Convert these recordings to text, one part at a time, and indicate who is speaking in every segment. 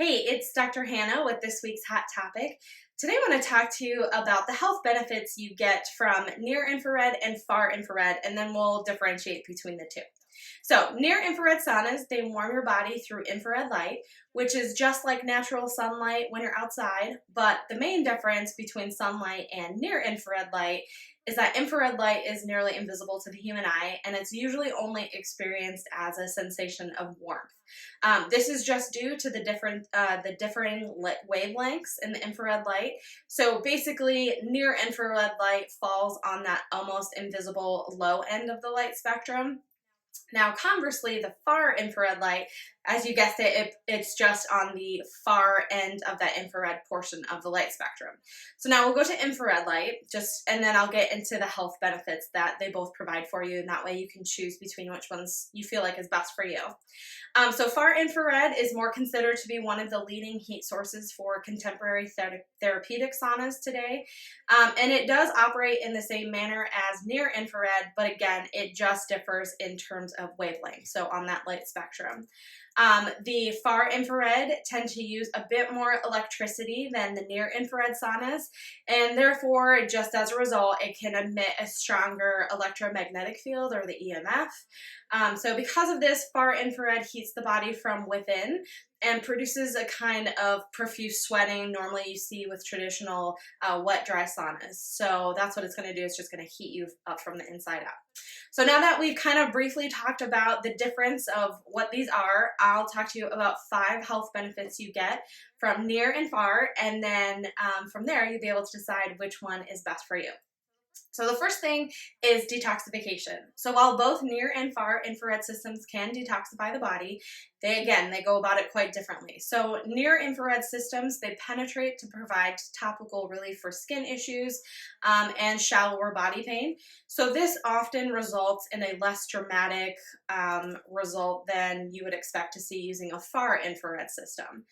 Speaker 1: Hey, it's Dr. Hannah with this week's Hot Topic. Today I want to talk to you about the health benefits you get from near infrared and far infrared, and then we'll differentiate between the two. So, near infrared saunas, they warm your body through infrared light, which is just like natural sunlight when you're outside, but the main difference between sunlight and near infrared light is that infrared light is nearly invisible to the human eye, and it's usually only experienced as a sensation of warmth. This is just due to the differing wavelengths in the infrared light. So basically, near infrared light falls on that almost invisible low end of the light spectrum. Now, conversely, the far infrared light, as you guessed it, it's just on the far end of that infrared portion of the light spectrum. So now we'll go to infrared light, and then I'll get into the health benefits that they both provide for you, and that way you can choose between which ones you feel like is best for you. So far infrared is more considered to be one of the leading heat sources for contemporary therapeutic saunas today, and it does operate in the same manner as near infrared, but again, it just differs in terms of wavelength, so on that light spectrum. The far infrared tend to use a bit more electricity than the near infrared saunas, and therefore, just as a result, it can emit a stronger electromagnetic field, or the EMF. So because of this, far infrared heats the body from within and produces a kind of profuse sweating normally you see with traditional wet dry saunas. So that's what it's going to do. It's just going to heat you up from the inside out. So now that we've kind of briefly talked about the difference of what these are, I'll talk to you about 5 health benefits you get from near and far, and then from there you'll be able to decide which one is best for you. So the first thing is detoxification. So while both near and far infrared systems can detoxify the body, they go about it quite differently. So near infrared systems, they penetrate to provide topical relief for skin issues and shallower body pain. So this often results in a less dramatic result than you would expect to see using a far infrared system.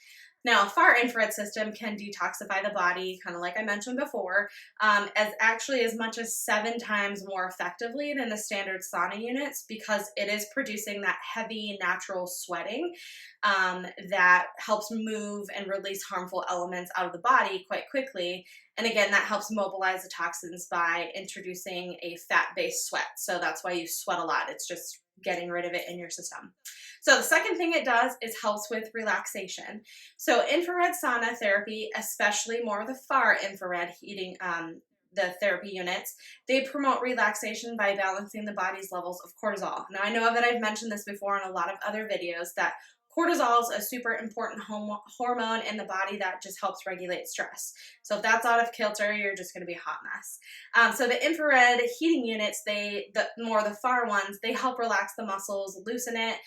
Speaker 1: Now, a far infrared system can detoxify the body, kind of like I mentioned before, as much as 7 times more effectively than the standard sauna units, because it is producing that heavy natural sweating that helps move and release harmful elements out of the body quite quickly. And again, that helps mobilize the toxins by introducing a fat-based sweat. So that's why you sweat a lot. It's just getting rid of it in your system. So the second thing it does is helps with relaxation. So infrared sauna therapy, especially more of the far infrared heating, the therapy units, they promote relaxation by balancing the body's levels of cortisol. Now, I know that I've mentioned this before in a lot of other videos, that cortisol is a super important hormone in the body that just helps regulate stress. So if that's out of kilter, you're just going to be a hot mess. So the infrared heating units, the far ones, they help relax the muscles, loosen it,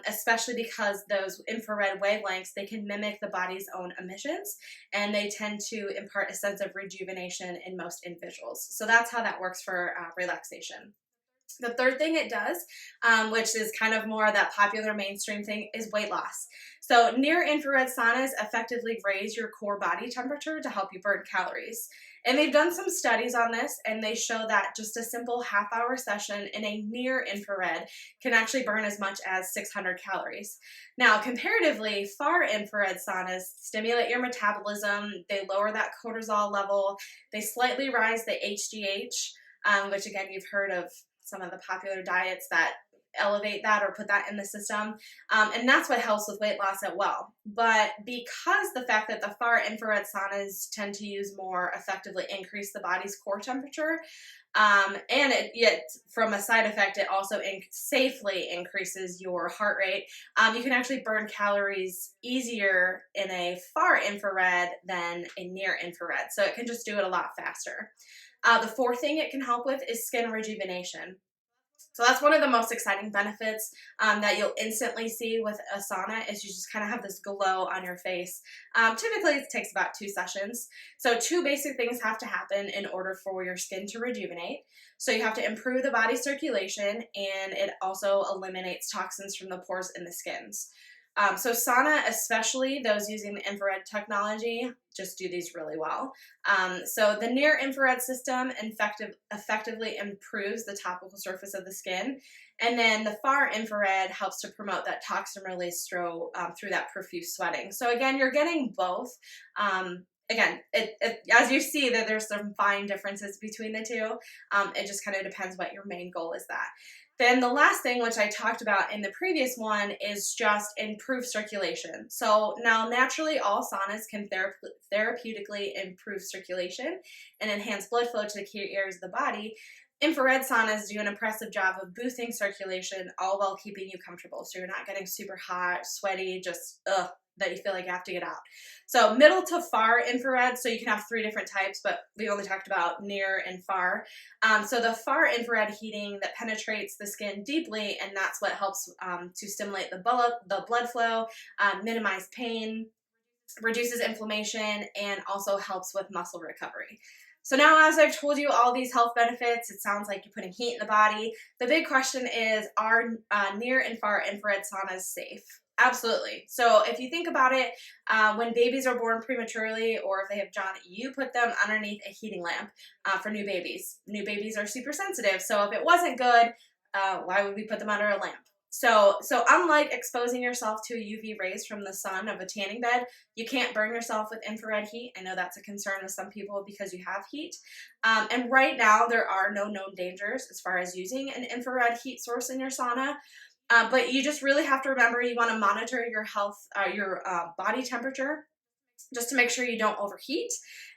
Speaker 1: especially because those infrared wavelengths, they can mimic the body's own emissions, and they tend to impart a sense of rejuvenation in most individuals. So that's how that works for relaxation. The third thing it does, which is kind of more that popular mainstream thing, is weight loss. So near infrared saunas effectively raise your core body temperature to help you burn calories. And they've done some studies on this, and they show that just a simple half-hour session in a near infrared can actually burn as much as 600 calories. Now, comparatively, far infrared saunas stimulate your metabolism, they lower that cortisol level, they slightly rise the HGH, which again, you've heard of some of the popular diets that elevate that or put that in the system. And that's what helps with weight loss as well. But because the fact that the far infrared saunas tend to use more effectively increase the body's core temperature, yet from a side effect, it also safely increases your heart rate. You can actually burn calories easier in a far infrared than a near infrared. So it can just do it a lot faster. The fourth thing it can help with is skin rejuvenation. So that's one of the most exciting benefits that you'll instantly see with a sauna, is you just kind of have this glow on your face. Typically, it takes about 2 sessions. So 2 basic things have to happen in order for your skin to rejuvenate. So you have to improve the body's circulation, and it also eliminates toxins from the pores in the skins. So sauna, especially those using the infrared technology, just do these really well. So the near infrared system effectively improves the topical surface of the skin. And then the far infrared helps to promote that toxin release through that profuse sweating. So again, you're getting both. Again, as you see that there's some fine differences between the two. It just kind of depends what your main goal is that. Then the last thing, which I talked about in the previous one, is just improve circulation. So now naturally all saunas can therapeutically improve circulation and enhance blood flow to the key areas of the body. Infrared saunas do an impressive job of boosting circulation, all while keeping you comfortable. So you're not getting super hot, sweaty, just that you feel like you have to get out. So middle to far infrared, so you can have 3 different types, but we only talked about near and far. So the far infrared heating that penetrates the skin deeply, and that's what helps to stimulate the blood flow, minimize pain, reduces inflammation, and also helps with muscle recovery. So now, as I've told you all these health benefits, it sounds like you're putting heat in the body. The big question is, are near and far infrared saunas safe? Absolutely. So if you think about it, when babies are born prematurely, or if they have John, you put them underneath a heating lamp for new babies. New babies are super sensitive. So if it wasn't good, why would we put them under a lamp? So unlike exposing yourself to UV rays from the sun of a tanning bed, you can't burn yourself with infrared heat. I know that's a concern with some people because you have heat. And right now, there are no known dangers as far as using an infrared heat source in your sauna. But you just really have to remember you want to monitor your your body temperature just to make sure you don't overheat.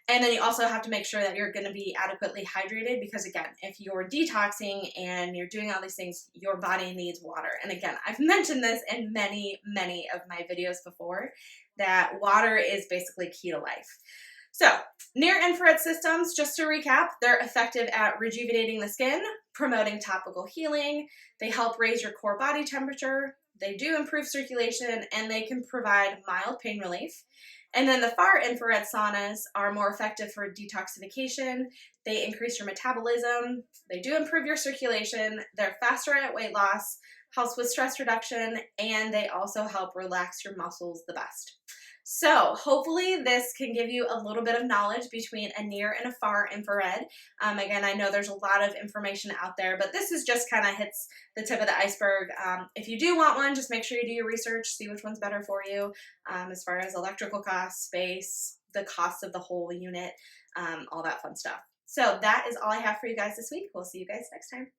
Speaker 1: And then you also have to make sure that you're going to be adequately hydrated because, again, if you're detoxing and you're doing all these things, your body needs water. And again, I've mentioned this in many, many of my videos before, that water is basically key to life. So near infrared systems, just to recap, they're effective at rejuvenating the skin, promoting topical healing. They help raise your core body temperature. They do improve circulation, and they can provide mild pain relief. And then the far infrared saunas are more effective for detoxification. They increase your metabolism. They do improve your circulation. They're faster at weight loss, helps with stress reduction, and they also help relax your muscles the best. So hopefully this can give you a little bit of knowledge between a near and a far infrared. Again, I know there's a lot of information out there, but this is just kind of hits the tip of the iceberg. If you do want one, just make sure you do your research, see which one's better for you as far as electrical costs, space, the cost of the whole unit, all that fun stuff. So that is all I have for you guys this week. We'll see you guys next time.